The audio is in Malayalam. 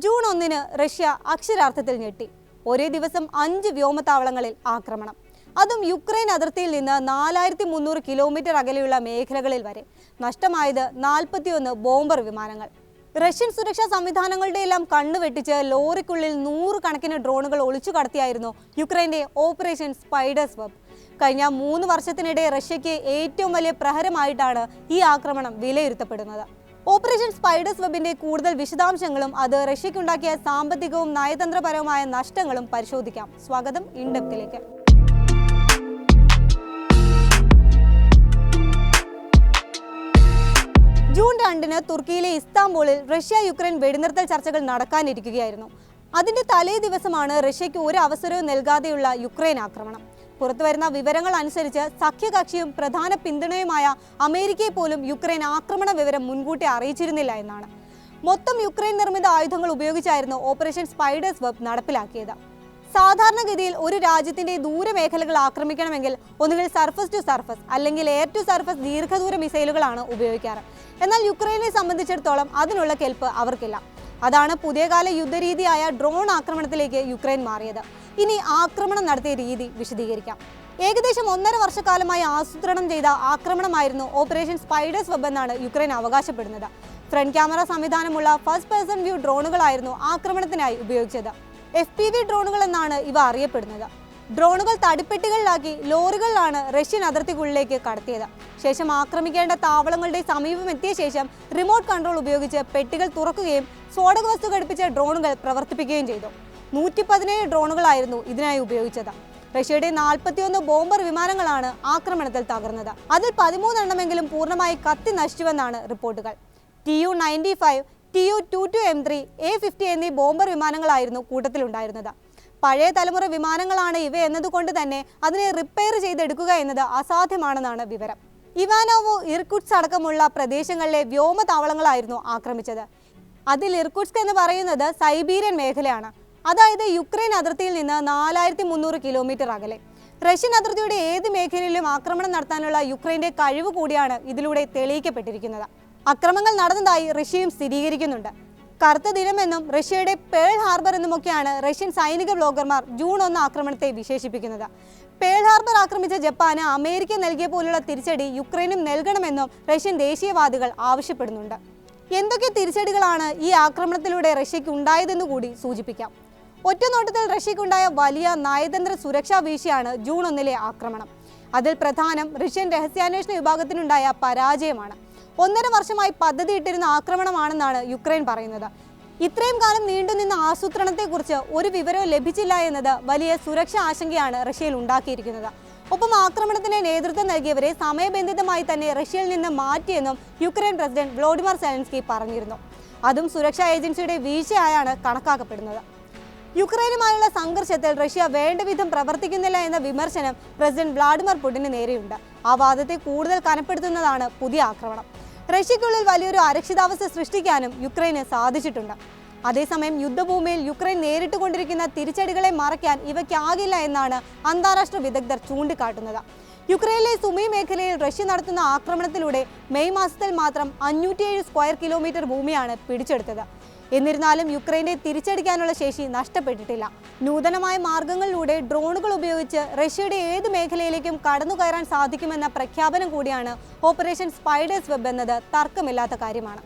ജൂൺ 1-ന് റഷ്യ അക്ഷരാർത്ഥത്തിൽ ഞെട്ടി. ഒരേ ദിവസം 5 വ്യോമതാവളങ്ങളിൽ ആക്രമണം. അതും യുക്രൈൻ അതിർത്തിയിൽ നിന്ന് 4300 കിലോമീറ്റർ അകലെയുള്ള മേഖലകളിൽ വരെ. നഷ്ടമായത് 41 ബോംബർ വിമാനങ്ങൾ. റഷ്യൻ സുരക്ഷാ സംവിധാനങ്ങളുടെ എല്ലാം കണ്ണുവെട്ടിച്ച് ലോറിക്കുള്ളിൽ 100 കണക്കിന് ഡ്രോണുകൾ ഒളിച്ചു കടത്തിയായിരുന്നു യുക്രൈന്റെ ഓപ്പറേഷൻ സ്പൈഡേഴ്സ് വെബ്. കഴിഞ്ഞ 3 വർഷത്തിനിടെ റഷ്യയ്ക്ക് ഏറ്റവും വലിയ പ്രഹരമായിട്ടാണ് ഈ ആക്രമണം വിലയിരുത്തപ്പെടുന്നത്. ഓപ്പറേഷൻ സ്പൈഡേഴ്സ് വെബിന്റെ കൂടുതൽ വിശദാംശങ്ങളും അത് റഷ്യയ്ക്കുണ്ടാക്കിയ സാമ്പത്തികവും നയതന്ത്രപരവുമായ നഷ്ടങ്ങളും പരിശോധിക്കാം. സ്വാഗതം ഇൻഡെപ്തിലേക്ക്. ജൂൺ 2-ന് തുർക്കിയിലെ ഇസ്താംബൂളിൽ റഷ്യ യുക്രൈൻ വെടിനിർത്തൽ ചർച്ചകൾ നടക്കാനിരിക്കുകയായിരുന്നു. അതിന്റെ തലേ ദിവസമാണ് റഷ്യയ്ക്ക് ഒരു അവസരവും നൽകാതെയുള്ള യുക്രൈൻ ആക്രമണം. പുറത്തുവരുന്ന വിവരങ്ങൾ അനുസരിച്ച് സഖ്യകക്ഷിയും പ്രധാന പിന്തുണയുമായ അമേരിക്കയെ പോലും യുക്രൈൻ ആക്രമണ വിവരം മുൻകൂട്ടി അറിയിച്ചിരുന്നില്ല എന്നാണ്. മൊത്തം യുക്രൈൻ നിർമ്മിത ആയുധങ്ങൾ ഉപയോഗിച്ചായിരുന്നു ഓപ്പറേഷൻ സ്പൈഡേഴ്സ് വെബ് നടപ്പിലാക്കിയത്. സാധാരണഗതിയിൽ ഒരു രാജ്യത്തിന്റെ ദൂരമേഖലകൾ ആക്രമിക്കണമെങ്കിൽ ഒന്നുകിൽ സർഫസ് ടു സർഫസ് അല്ലെങ്കിൽ എയർ ടു സർഫസ് ദീർഘദൂര മിസൈലുകളാണ് ഉപയോഗിക്കാറ്. എന്നാൽ യുക്രൈനെ സംബന്ധിച്ചിടത്തോളം അതിനുള്ള കെൽപ്പ് അവർക്കില്ല. അതാണ് പുതിയകാല യുദ്ധരീതിയായ ഡ്രോൺ ആക്രമണത്തിലേക്ക് യുക്രൈൻ മാറിയത്. ഇനി ആക്രമണം നടത്തിയ രീതി വിശദീകരിക്കാം. ഏകദേശം 1.5 വർഷക്കാലമായി ആസൂത്രണം ചെയ്ത ആക്രമണമായിരുന്നു ഓപ്പറേഷൻ സ്പൈഡേഴ്സ് വെബ് എന്നാണ് യുക്രൈൻ അവകാശപ്പെടുന്നത്. ഫ്രണ്ട് ക്യാമറ സംവിധാനമുള്ള ഫസ്റ്റ് പേഴ്സൺ വ്യൂ ഡ്രോണുകളായിരുന്നു ആക്രമണത്തിനായി ഉപയോഗിച്ചത്. FPV ഡ്രോണുകൾ എന്നാണ് ഇവ അറിയപ്പെടുന്നത്. ഡ്രോണുകൾ തടിപ്പെട്ടികളിലാക്കി ലോറികളിലാണ് റഷ്യൻ അതിർത്തിക്കുള്ളിലേക്ക് കടത്തിയത്. ശേഷം ആക്രമിക്കേണ്ട താവളങ്ങളുടെ സമീപം എത്തിയ ശേഷം റിമോട്ട് കൺട്രോൾ ഉപയോഗിച്ച് പെട്ടികൾ തുറക്കുകയും സ്ഫോടക വസ്തു ഘടിപ്പിച്ച ഡ്രോണുകൾ പ്രവർത്തിപ്പിക്കുകയും ചെയ്തു. 117 ഡ്രോണുകളായിരുന്നു ഇതിനായി ഉപയോഗിച്ചത്. റഷ്യയുടെ 41 ബോംബർ വിമാനങ്ങളാണ് ആക്രമണത്തിൽ തകർന്നത്. അതിൽ 13 എണ്ണമെങ്കിലും പൂർണ്ണമായി കത്തി നശിച്ചുവെന്നാണ് റിപ്പോർട്ടുകൾ. Tu-95, Tu-22M3, A-50 എന്നീ ബോംബർ വിമാനങ്ങളായിരുന്നു കൂട്ടത്തിലുണ്ടായിരുന്നത്. പഴയ തലമുറ വിമാനങ്ങളാണ് ഇവ എന്നതുകൊണ്ട് തന്നെ അതിനെ റിപ്പയർ ചെയ്തെടുക്കുക എന്നത് അസാധ്യമാണെന്നാണ് വിവരം. ഇവാനോവോ, ഇർകുട്സ്ക് അടക്കമുള്ള പ്രദേശങ്ങളിലെ വ്യോമതാവളങ്ങളായിരുന്നു ആക്രമിച്ചത്. അതിൽ ഇർകുട്സ്ക് എന്ന് പറയുന്നത് സൈബീരിയൻ മേഖലയാണ്. അതായത് യുക്രൈൻ അതിർത്തിയിൽ നിന്ന് 4300 കിലോമീറ്റർ അകലെ. റഷ്യൻ അതിർത്തിയുടെ ഏത് മേഖലയിലും ആക്രമണം നടത്താനുള്ള യുക്രൈന്റെ കഴിവ് കൂടിയാണ് ഇതിലൂടെ തെളിയിക്കപ്പെട്ടിരിക്കുന്നത്. അക്രമങ്ങൾ നടന്നതായി റഷ്യയും സ്ഥിരീകരിക്കുന്നുണ്ട്. കറുത്ത ദിനമെന്നും റഷ്യയുടെ പേൾ ഹാർബർ എന്നുമൊക്കെയാണ് റഷ്യൻ സൈനിക ബ്ലോഗർമാർ ജൂൺ 1 ആക്രമണത്തെ വിശേഷിപ്പിക്കുന്നത്. പേൾ ഹാർബർ ആക്രമിച്ച ജപ്പാന് അമേരിക്ക നൽകിയ പോലുള്ള തിരിച്ചടി യുക്രൈനും നൽകണമെന്നും റഷ്യൻ ദേശീയവാദികൾ ആവശ്യപ്പെടുന്നുണ്ട്. എന്തൊക്കെ തിരിച്ചടികളാണ് ഈ ആക്രമണത്തിലൂടെ റഷ്യയ്ക്ക് ഉണ്ടായതെന്ന് കൂടി സൂചിപ്പിക്കാം. ഒറ്റനോട്ടത്തിൽ റഷ്യയ്ക്കുണ്ടായ വലിയ നയതന്ത്ര സുരക്ഷാ വീഴ്ചയാണ് ജൂൺ 1-ലെ ആക്രമണം. അതിൽ പ്രധാനം റഷ്യൻ രഹസ്യാന്വേഷണ വിഭാഗത്തിനുണ്ടായ പരാജയമാണ്. 1.5 വർഷമായി പദ്ധതിയിട്ടിരുന്ന ആക്രമണമാണെന്നാണ് യുക്രൈൻ പറയുന്നത്. ഇത്രയും കാലം നീണ്ടുനിന്ന ആസൂത്രണത്തെക്കുറിച്ച് ഒരു വിവരവും ലഭിച്ചില്ല എന്നത് വലിയ സുരക്ഷാ ആശങ്കയാണ് റഷ്യയിൽ ഉണ്ടാക്കിയിരിക്കുന്നത്. ഒപ്പം ആക്രമണത്തിന് നേതൃത്വം നൽകിയവരെ സമയബന്ധിതമായി തന്നെ റഷ്യയിൽ നിന്ന് മാറ്റിയെന്നും യുക്രൈൻ പ്രസിഡന്റ് വ്ളോഡിമിർ സെലൻസ്കി പറഞ്ഞിരുന്നു. അതും സുരക്ഷാ ഏജൻസിയുടെ വീഴ്ചയായാണ് കണക്കാക്കപ്പെടുന്നത്. യുക്രൈനുമായുള്ള സംഘർഷത്തിൽ റഷ്യ വേണ്ടവിധം പ്രവർത്തിക്കുന്നില്ല എന്ന വിമർശനം പ്രസിഡന്റ് വ്ളാഡിമിർ പുടിന് നേരെയുണ്ട്. ആ വാദത്തെ കൂടുതൽ കനപ്പെടുത്തുന്നതാണ് പുതിയ ആക്രമണം. റഷ്യയ്ക്കുള്ളിൽ വലിയൊരു അരക്ഷിതാവസ്ഥ സൃഷ്ടിക്കാനും യുക്രൈന് സാധിച്ചിട്ടുണ്ട്. അതേസമയം യുദ്ധഭൂമിയിൽ യുക്രൈൻ നേരിട്ടുകൊണ്ടിരിക്കുന്ന തിരിച്ചടികളെ മറയ്ക്കാൻ ഇവയ്ക്കാകില്ല എന്നാണ് അന്താരാഷ്ട്ര വിദഗ്ധർ ചൂണ്ടിക്കാട്ടുന്നത്. യുക്രൈനിലെ സുമി മേഖലയിൽ റഷ്യ നടത്തുന്ന ആക്രമണത്തിലൂടെ മെയ് മാസത്തിൽ മാത്രം 507 സ്ക്വയർ കിലോമീറ്റർ ഭൂമിയാണ് പിടിച്ചെടുത്തത്. എന്നിരുന്നാലും യുക്രൈനെ തിരിച്ചടിക്കാനുള്ള ശേഷി നഷ്ടപ്പെട്ടിട്ടില്ല. നൂതനമായ മാർഗങ്ങളിലൂടെ ഡ്രോണുകൾ ഉപയോഗിച്ച് റഷ്യയുടെ ഏത് മേഖലയിലേക്കും കടന്നുകയറാൻ സാധിക്കുമെന്ന പ്രഖ്യാപനം കൂടിയാണ് ഓപ്പറേഷൻ സ്പൈഡേഴ്സ് വെബ് എന്നത് തർക്കമില്ലാത്ത കാര്യമാണ്.